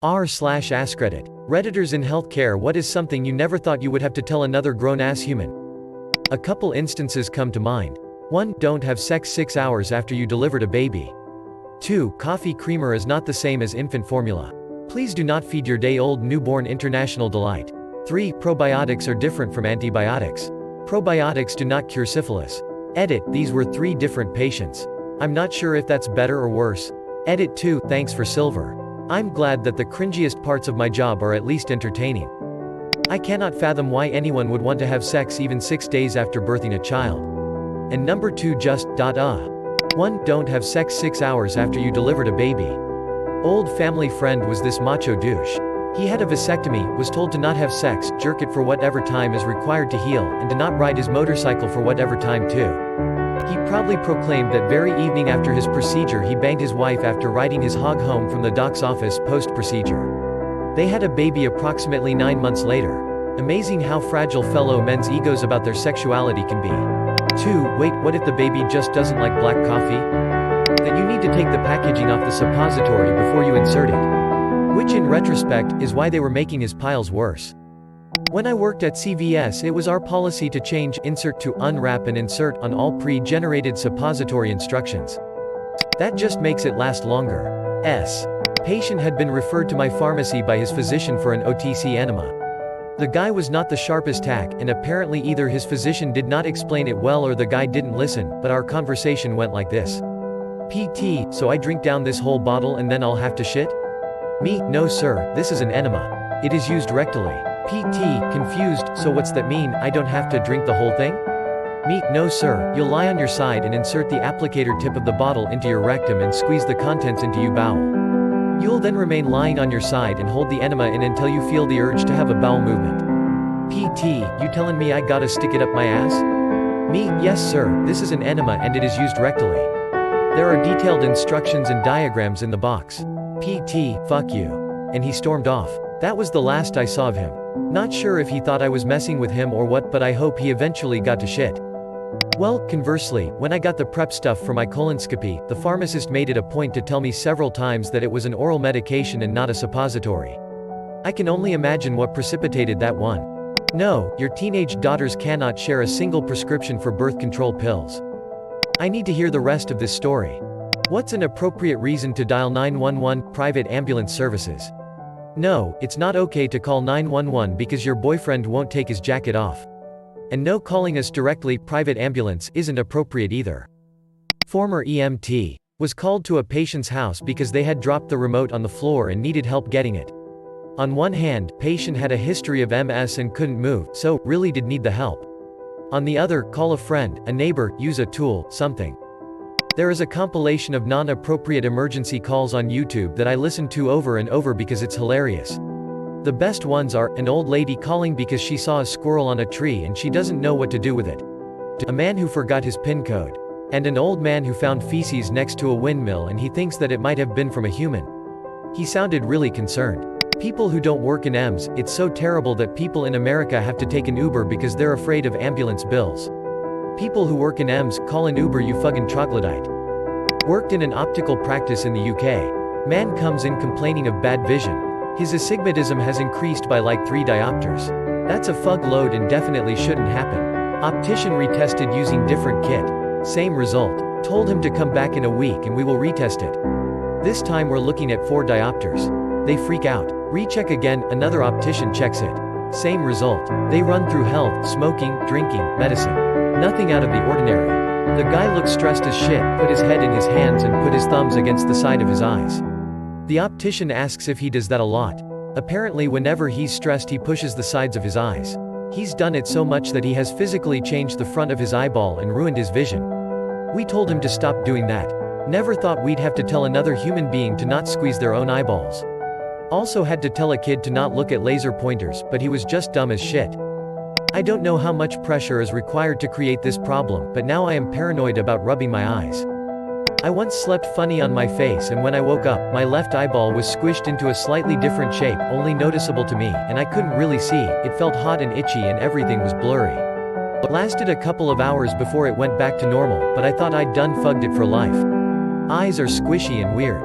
r/askreddit. Redditors in healthcare. What is something you never thought you would have to tell another grown-ass human? A couple instances come to mind. 1. Don't have sex 6 hours after you delivered a baby. 2. Coffee creamer is not the same as infant formula. Please do not feed your day-old newborn international delight. 3. Probiotics are different from antibiotics. Probiotics do not cure syphilis. Edit. These were 3 different patients. I'm not sure if that's better or worse. Edit 2. Thanks for silver. I'm glad that the cringiest parts of my job are at least entertaining. I cannot fathom why anyone would want to have sex even 6 days after birthing a child. And number 2 just, 1. Don't have sex 6 hours after you delivered a baby. Old family friend was this macho douche. He had a vasectomy, was told to not have sex, jerk it for whatever time is required to heal, and to not ride his motorcycle for whatever time too. He proudly proclaimed that very evening after his procedure he banged his wife after riding his hog home from the doc's office post-procedure. They had a baby approximately 9 months later. Amazing how fragile fellow men's egos about their sexuality can be. 2. Wait, what if the baby just doesn't like black coffee? Then you need to take the packaging off the suppository before you insert it. Which in retrospect, is why they were making his piles worse. When I worked at CVS, it was our policy to change insert to unwrap and insert on all pre-generated suppository instructions. That just makes it last longer. Patient had been referred to my pharmacy by his physician for an OTC enema. The guy was not the sharpest tack, and apparently either his physician did not explain it well or the guy didn't listen, but our conversation went like this. PT, so I drink down this whole bottle and then I'll have to shit? Me, no sir, this is an enema. It is used rectally. PT, confused, so what's that mean, I don't have to drink the whole thing? Me, no sir, you'll lie on your side and insert the applicator tip of the bottle into your rectum and squeeze the contents into your bowel. You'll then remain lying on your side and hold the enema in until you feel the urge to have a bowel movement. PT, you telling me I gotta stick it up my ass? Me, yes sir, this is an enema and it is used rectally. There are detailed instructions and diagrams in the box. PT, fuck you. And he stormed off. That was the last I saw of him. Not sure if he thought I was messing with him or what, but I hope he eventually got to shit. Well, conversely, when I got the prep stuff for my colonoscopy, the pharmacist made it a point to tell me several times that it was an oral medication and not a suppository. I can only imagine what precipitated that one. No, your teenage daughters cannot share a single prescription for birth control pills. I need to hear the rest of this story. What's an appropriate reason to dial 911, private ambulance services? No, it's not okay to call 911 because your boyfriend won't take his jacket off. And no, calling us directly, private ambulance, isn't appropriate either. Former EMT was called to a patient's house because they had dropped the remote on the floor and needed help getting it. On one hand, patient had a history of MS and couldn't move, so really did need the help. On the other, call a friend, a neighbor, use a tool, something. There is a compilation of non-appropriate emergency calls on YouTube that I listen to over and over because it's hilarious. The best ones are, an old lady calling because she saw a squirrel on a tree and she doesn't know what to do with it. A man who forgot his PIN code. And an old man who found feces next to a windmill and he thinks that it might have been from a human. He sounded really concerned. People who don't work in EMS, it's so terrible that people in America have to take an Uber because they're afraid of ambulance bills. People who work in EMS, call an Uber you fucking troglodyte. Worked in an optical practice in the UK. Man comes in complaining of bad vision. His astigmatism has increased by like 3 diopters. That's a fug load and definitely shouldn't happen. Optician retested using different kit. Same result. Told him to come back in a week and we will retest it. This time we're looking at 4 diopters. They freak out. Recheck again, another optician checks it. Same result. They run through health, smoking, drinking, medicine. Nothing out of the ordinary. The guy looked stressed as shit, put his head in his hands and put his thumbs against the side of his eyes. The optician asks if he does that a lot. Apparently whenever he's stressed he pushes the sides of his eyes. He's done it so much that he has physically changed the front of his eyeball and ruined his vision. We told him to stop doing that. Never thought we'd have to tell another human being to not squeeze their own eyeballs. Also had to tell a kid to not look at laser pointers, but he was just dumb as shit. I don't know how much pressure is required to create this problem, but now I am paranoid about rubbing my eyes. I once slept funny on my face and when I woke up, my left eyeball was squished into a slightly different shape, only noticeable to me, and I couldn't really see, it felt hot and itchy and everything was blurry. It lasted a couple of hours before it went back to normal, but I thought I'd done fugged it for life. Eyes are squishy and weird.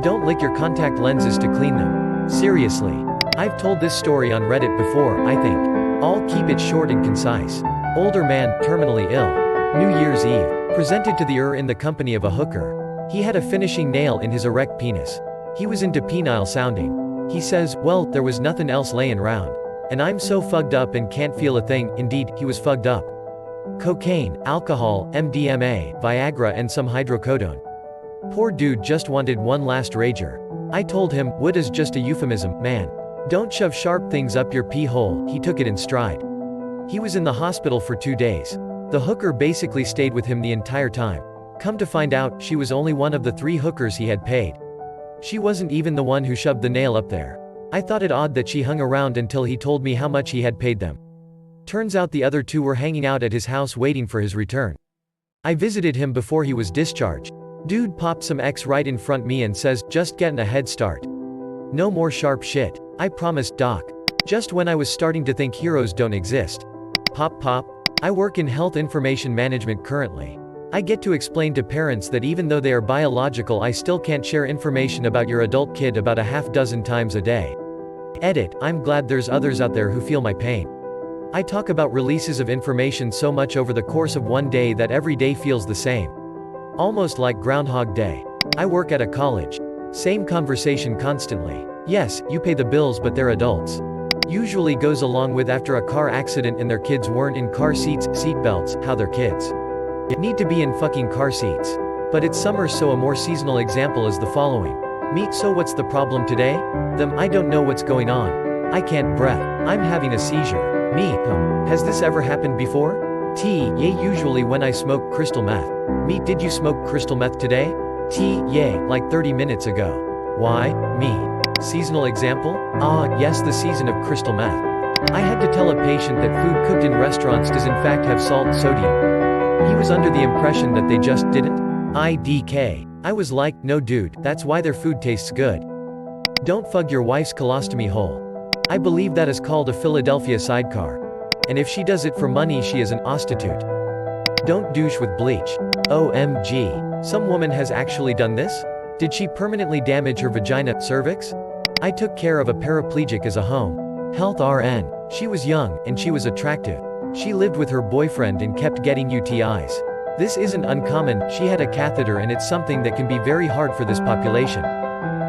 Don't lick your contact lenses to clean them. Seriously. I've told this story on Reddit before, I think. I'll keep it short and concise. Older man, terminally ill. New Year's Eve. Presented to the in the company of a hooker. He had a finishing nail in his erect penis. He was into penile sounding. He says, well, there was nothing else laying round. And I'm so fucked up and can't feel a thing. Indeed, he was fucked up. Cocaine, alcohol, MDMA, Viagra and some hydrocodone. Poor dude just wanted one last rager. I told him, wood is just a euphemism, man. Don't shove sharp things up your pee hole. He took it in stride. He was in the hospital for 2 days. The hooker basically stayed with him the entire time. Come to find out, she was only one of the 3 hookers he had paid. She wasn't even the one who shoved the nail up there. I thought it odd that she hung around until he told me how much he had paid them. Turns out the other 2 were hanging out at his house waiting for his return. I visited him before he was discharged. Dude popped some X right in front me and says, just getting a head start. No more sharp shit. I promised, doc. Just when I was starting to think heroes don't exist. Pop pop. I work in health information management currently. I get to explain to parents that even though they are biological, I still can't share information about your adult kid about a half dozen times a day. Edit, I'm glad there's others out there who feel my pain. I talk about releases of information so much over the course of one day that every day feels the same. Almost like Groundhog Day. I work at a college. Same conversation constantly. Yes, you pay the bills but they're adults. Usually goes along with after a car accident and their kids weren't in car seats, seatbelts, how their kids need to be in fucking car seats. But it's summer, so a more seasonal example is the following. Me, so what's the problem today? Them, I don't know what's going on. I can't breath. I'm having a seizure. Me, has this ever happened before? T, yay, usually when I smoke crystal meth. Me, did you smoke crystal meth today? T, yay, like 30 minutes ago. Why? Me. Seasonal example? Ah, yes, the season of crystal meth. I had to tell a patient that food cooked in restaurants does in fact have salt, sodium. He was under the impression that they just didn't. IDK. I was like, no dude, that's why their food tastes good. Don't fug your wife's colostomy hole. I believe that is called a Philadelphia sidecar. And if she does it for money, she is an prostitute. Don't douche with bleach. OMG. Some woman has actually done this? Did she permanently damage her vagina, cervix? I took care of a paraplegic as a home health RN. She was young, and she was attractive. She lived with her boyfriend and kept getting UTIs. This isn't uncommon, she had a catheter and it's something that can be very hard for this population.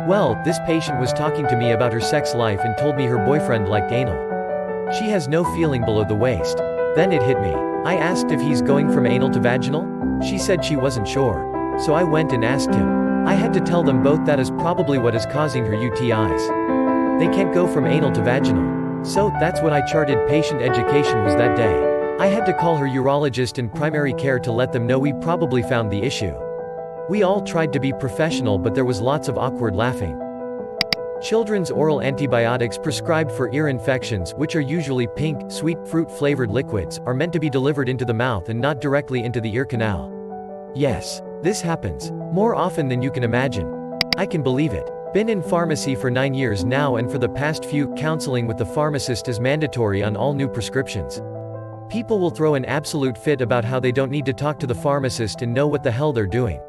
Well, this patient was talking to me about her sex life and told me her boyfriend liked anal. She has no feeling below the waist. Then it hit me. I asked if he's going from anal to vaginal? She said she wasn't sure. So I went and asked him. I had to tell them both that is probably what is causing her UTIs. They can't go from anal to vaginal. So, that's what I charted patient education was that day. I had to call her urologist and primary care to let them know we probably found the issue. We all tried to be professional, but there was lots of awkward laughing. Children's oral antibiotics prescribed for ear infections, which are usually pink, sweet, fruit-flavored liquids, are meant to be delivered into the mouth and not directly into the ear canal. Yes, this happens. More often than you can imagine. I can believe it. Been in pharmacy for 9 years now, and for the past few, counseling with the pharmacist is mandatory on all new prescriptions. People will throw an absolute fit about how they don't need to talk to the pharmacist and know what the hell they're doing.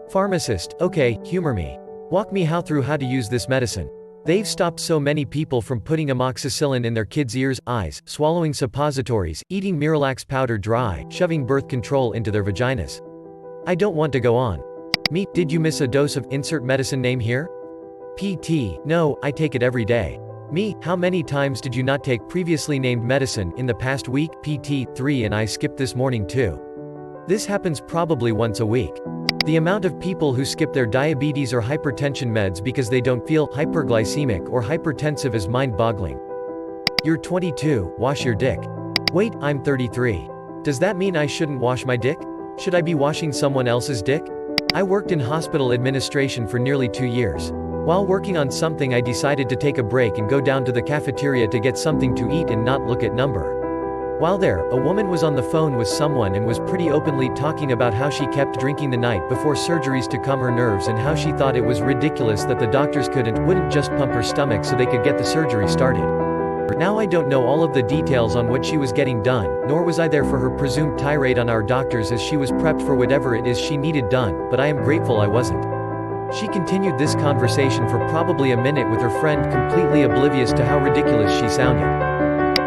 Pharmacist, okay, humor me. Walk me through how to use this medicine. They've stopped so many people from putting amoxicillin in their kids' ears, eyes, swallowing suppositories, eating Miralax powder dry, shoving birth control into their vaginas. I don't want to go on. Me, did you miss a dose of insert medicine name here? PT, no, I take it every day. Me, how many times did you not take previously named medicine in the past week? PT, 3, and I skipped this morning too. This happens probably once a week. The amount of people who skip their diabetes or hypertension meds because they don't feel hyperglycemic or hypertensive is mind-boggling. You're 22, wash your dick. Wait, I'm 33. Does that mean I shouldn't wash my dick? Should I be washing someone else's dick? I worked in hospital administration for nearly 2 years. While working on something, I decided to take a break and go down to the cafeteria to get something to eat and not look at number. While there, a woman was on the phone with someone and was pretty openly talking about how she kept drinking the night before surgeries to calm her nerves and how she thought it was ridiculous that the doctors wouldn't just pump her stomach so they could get the surgery started. Now I don't know all of the details on what she was getting done, nor was I there for her presumed tirade on our doctors as she was prepped for whatever it is she needed done, but I am grateful I wasn't. She continued this conversation for probably a minute with her friend, completely oblivious to how ridiculous she sounded.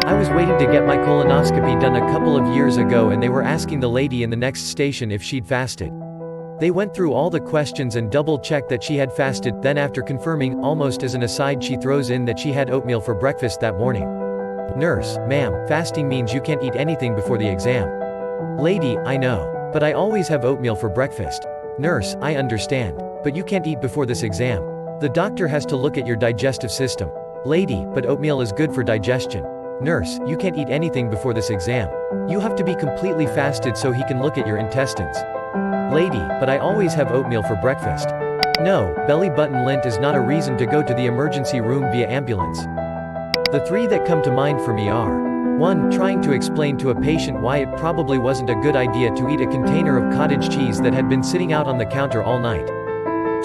I was waiting to get my colonoscopy done a couple of years ago and they were asking the lady in the next station if she'd fasted. They went through all the questions and double-checked that she had fasted, then after confirming, almost as an aside she throws in that she had oatmeal for breakfast that morning. Nurse: ma'am, fasting means you can't eat anything before the exam. Lady: I know. But I always have oatmeal for breakfast. Nurse: I understand. But you can't eat before this exam. The doctor has to look at your digestive system. Lady: but oatmeal is good for digestion. Nurse: you can't eat anything before this exam. You have to be completely fasted so he can look at your intestines. Lady: but I always have oatmeal for breakfast. No, belly button lint is not a reason to go to the emergency room via ambulance. The three that come to mind for me are: 1. Trying to explain to a patient why it probably wasn't a good idea to eat a container of cottage cheese that had been sitting out on the counter all night.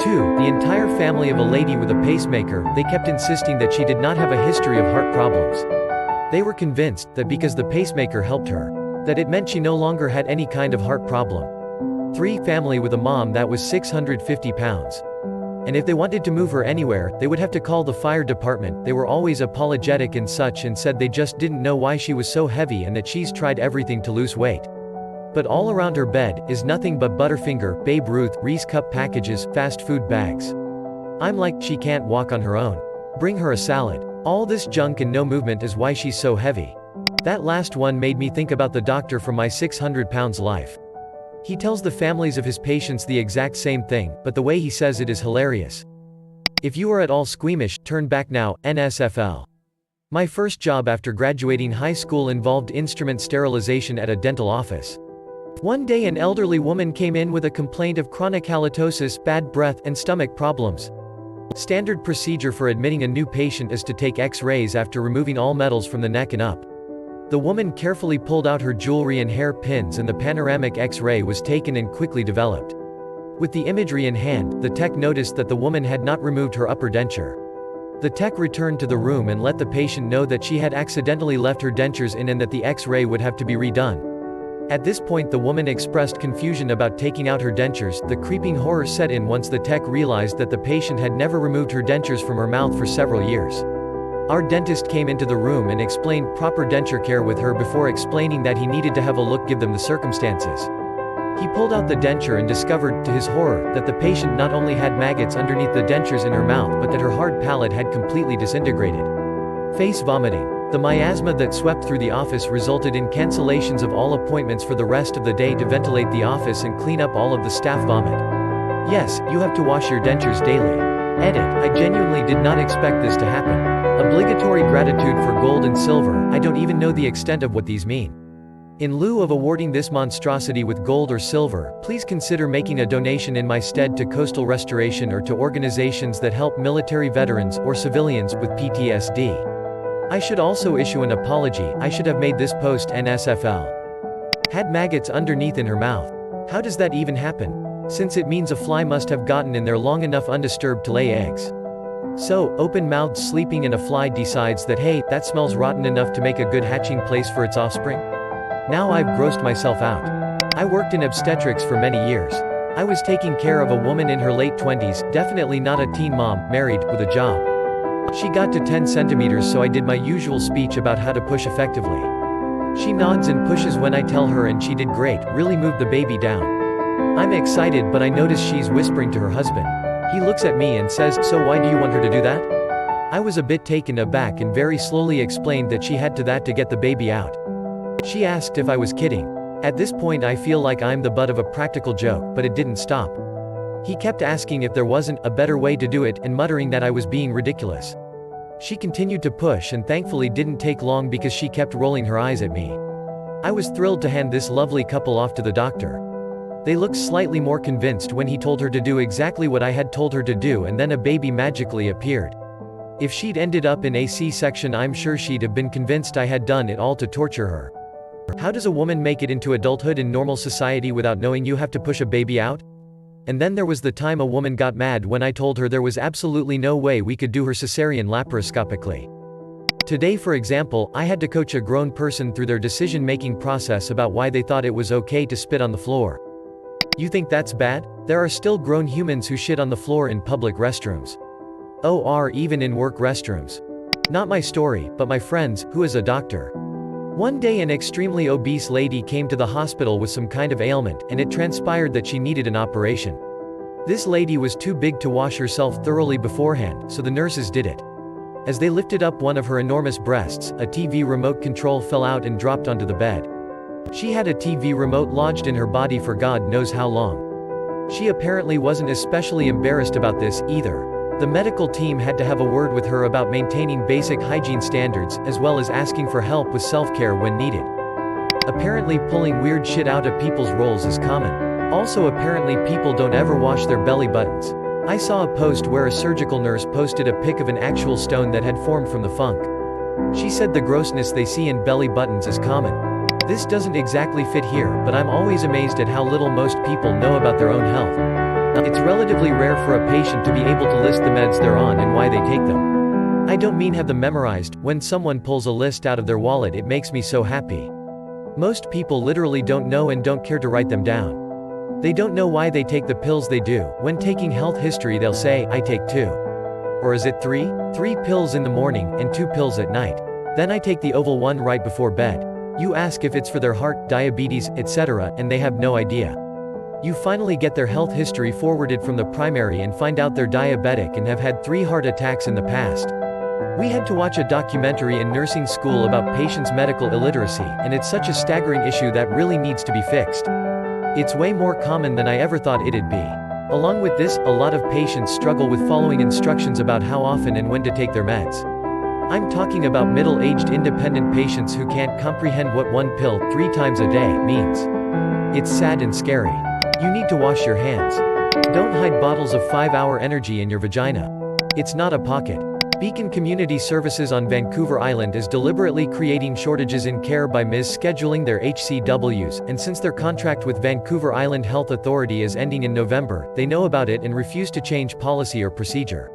2. The entire family of a lady with a pacemaker, they kept insisting that she did not have a history of heart problems. They were convinced that because the pacemaker helped her, that it meant she no longer had any kind of heart problem. 3. Family with a mom that was 650 pounds. And if they wanted to move her anywhere, they would have to call the fire department. They were always apologetic and such and said they just didn't know why she was so heavy and that she's tried everything to lose weight. But all around her bed is nothing but Butterfinger, Babe Ruth, Reese cup packages, fast food bags. I'm like, she can't walk on her own. Bring her a salad. All this junk and no movement is why she's so heavy. That last one made me think about the doctor from my 600 pounds life. He tells the families of his patients the exact same thing, but the way he says it is hilarious. If you are at all squeamish, turn back now, NSFL. My first job after graduating high school involved instrument sterilization at a dental office. One day an elderly woman came in with a complaint of chronic halitosis, bad breath, and stomach problems. Standard procedure for admitting a new patient is to take X-rays after removing all metals from the neck and up. The woman carefully pulled out her jewelry and hair pins and the panoramic X-ray was taken and quickly developed. With the imagery in hand, the tech noticed that the woman had not removed her upper denture. The tech returned to the room and let the patient know that she had accidentally left her dentures in and that the X-ray would have to be redone. At this point the woman expressed confusion about taking out her dentures. The creeping horror set in once the tech realized that the patient had never removed her dentures from her mouth for several years. Our dentist came into the room and explained proper denture care with her before explaining that he needed to have a look give them the circumstances. He pulled out the denture and discovered, to his horror, that the patient not only had maggots underneath the dentures in her mouth but that her hard palate had completely disintegrated. Face vomiting. The miasma that swept through the office resulted in cancellations of all appointments for the rest of the day to ventilate the office and clean up all of the staff vomit. Yes, you have to wash your dentures daily. Edit: I genuinely did not expect this to happen. Obligatory gratitude for gold and silver. I don't even know the extent of what these mean. In lieu of awarding this monstrosity with gold or silver, please consider making a donation in my stead to coastal restoration or to organizations that help military veterans or civilians with PTSD. I should also issue an apology. I should have made this post NSFL. Had maggots underneath in her mouth. How does that even happen? Since it means a fly must have gotten in there long enough undisturbed to lay eggs. So, open-mouthed sleeping and a fly decides that hey, that smells rotten enough to make a good hatching place for its offspring? Now I've grossed myself out. I worked in obstetrics for many years. I was taking care of a woman in her late 20s, definitely not a teen mom, married, with a job. She got to 10 centimeters so I did my usual speech about how to push effectively. She nods and pushes when I tell her and she did great, really moved the baby down. I'm excited but I notice she's whispering to her husband. He looks at me and says, so why do you want her to do that? I was a bit taken aback and very slowly explained that she had to get the baby out. She asked if I was kidding. At this point I feel like I'm the butt of a practical joke, but it didn't stop. He kept asking if there wasn't a better way to do it and muttering that I was being ridiculous. She continued to push and thankfully didn't take long because she kept rolling her eyes at me. I was thrilled to hand this lovely couple off to the doctor. They looked slightly more convinced when he told her to do exactly what I had told her to do and then a baby magically appeared. If she'd ended up in a C-section I'm sure she'd have been convinced I had done it all to torture her. How does a woman make it into adulthood in normal society without knowing you have to push a baby out? And then there was the time a woman got mad when I told her there was absolutely no way we could do her cesarean laparoscopically. Today for example, I had to coach a grown person through their decision-making process about why they thought it was okay to spit on the floor. You think that's bad? There are still grown humans who shit on the floor in public restrooms. Or even in work restrooms. Not my story, but my friend's, who is a doctor. One day an extremely obese lady came to the hospital with some kind of ailment, and it transpired that she needed an operation. This lady was too big to wash herself thoroughly beforehand, so the nurses did it. As they lifted up one of her enormous breasts, a TV remote control fell out and dropped onto the bed. She had a TV remote lodged in her body for God knows how long. She apparently wasn't especially embarrassed about this, either. The medical team had to have a word with her about maintaining basic hygiene standards, as well as asking for help with self-care when needed. Apparently pulling weird shit out of people's rolls is common. Also apparently people don't ever wash their belly buttons. I saw a post where a surgical nurse posted a pic of an actual stone that had formed from the funk. She said the grossness they see in belly buttons is common. This doesn't exactly fit here, but I'm always amazed at how little most people know about their own health. It's relatively rare for a patient to be able to list the meds they're on and why they take them. I don't mean have them memorized. When someone pulls a list out of their wallet, it makes me so happy. Most people literally don't know and don't care to write them down. They don't know why they take the pills they do. When taking health history they'll say, I take 2. Or is it 3? 3 pills in the morning, and 2 pills at night. Then I take the oval one right before bed. You ask if it's for their heart, diabetes, etc., and they have no idea. You finally get their health history forwarded from the primary and find out they're diabetic and have had 3 heart attacks in the past. We had to watch a documentary in nursing school about patients' medical illiteracy, and it's such a staggering issue that really needs to be fixed. It's way more common than I ever thought it'd be. Along with this, a lot of patients struggle with following instructions about how often and when to take their meds. I'm talking about middle-aged independent patients who can't comprehend what 1 pill, 3 times a day, means. It's sad and scary. You need to wash your hands. Don't hide bottles of 5-hour energy in your vagina. It's not a pocket. Beacon Community Services on Vancouver Island is deliberately creating shortages in care by mis-scheduling their HCWs, and since their contract with Vancouver Island Health Authority is ending in November, they know about it and refuse to change policy or procedure.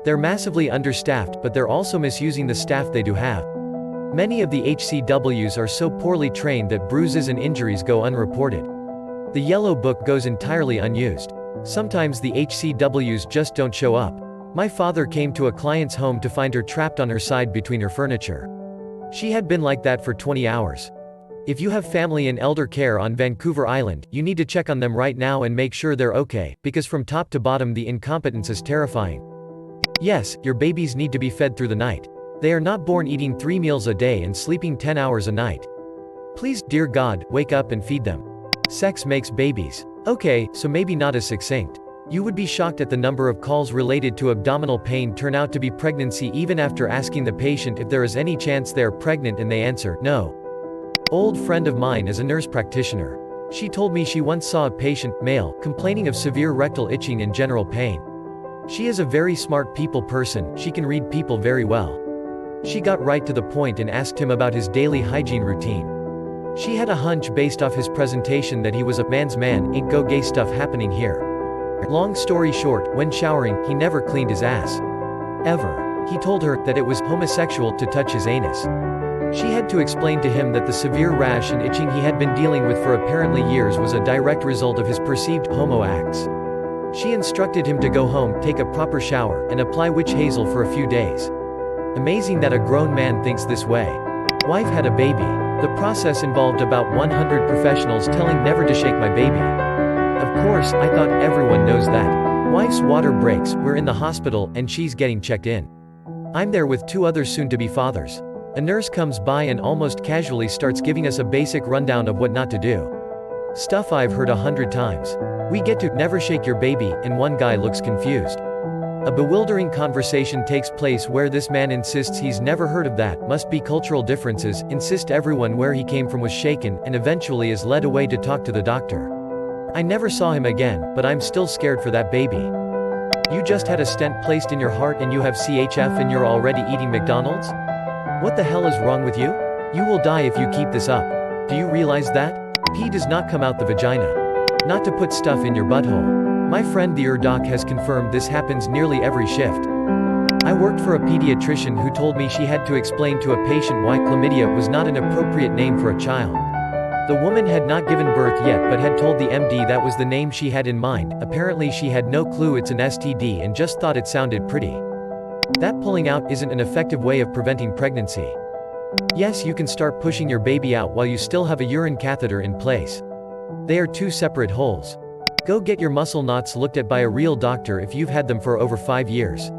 They're massively understaffed, but they're also misusing the staff they do have. Many of the HCWs are so poorly trained that bruises and injuries go unreported. The Yellow Book goes entirely unused. Sometimes the HCWs just don't show up. My father came to a client's home to find her trapped on her side between her furniture. She had been like that for 20 hours. If you have family in elder care on Vancouver Island, you need to check on them right now and make sure they're okay, because from top to bottom the incompetence is terrifying. Yes, your babies need to be fed through the night. They are not born eating 3 meals a day and sleeping 10 hours a night. Please, dear God, wake up and feed them. Sex makes babies. Okay, so maybe not as succinct. You would be shocked at the number of calls related to abdominal pain turn out to be pregnancy even after asking the patient if there is any chance they are pregnant and they answer, no. Old friend of mine is a nurse practitioner. She told me she once saw a patient, male, complaining of severe rectal itching and general pain. She is a very smart people person, she can read people very well. She got right to the point and asked him about his daily hygiene routine. She had a hunch based off his presentation that he was a man's man, ain't go gay stuff happening here. Long story short, when showering, he never cleaned his ass. Ever. He told her that it was homosexual to touch his anus. She had to explain to him that the severe rash and itching he had been dealing with for apparently years was a direct result of his perceived homo acts. She instructed him to go home, take a proper shower, and apply witch hazel for a few days. Amazing that a grown man thinks this way. Wife had a baby. The process involved about 100 professionals telling never to shake my baby. Of course, I thought everyone knows that. Wife's water breaks, we're in the hospital, and she's getting checked in. I'm there with 2 other soon-to-be fathers. A nurse comes by and almost casually starts giving us a basic rundown of what not to do. Stuff I've heard 100 times. We get to never shake your baby, and one guy looks confused. A bewildering conversation takes place where this man insists he's never heard of that, must be cultural differences, insist everyone where he came from was shaken, and eventually is led away to talk to the doctor. I never saw him again, but I'm still scared for that baby. You just had a stent placed in your heart and you have CHF and you're already eating McDonald's? What the hell is wrong with you? You will die if you keep this up. Do you realize that? Pee does not come out the vagina. Not to put stuff in your butthole. My friend the doc has confirmed this happens nearly every shift. I worked for a pediatrician who told me she had to explain to a patient why chlamydia was not an appropriate name for a child. The woman had not given birth yet but had told the MD that was the name she had in mind. Apparently she had no clue it's an STD and just thought it sounded pretty. That pulling out isn't an effective way of preventing pregnancy. Yes, you can start pushing your baby out while you still have a urine catheter in place. They are two separate holes. Go get your muscle knots looked at by a real doctor if you've had them for over 5 years.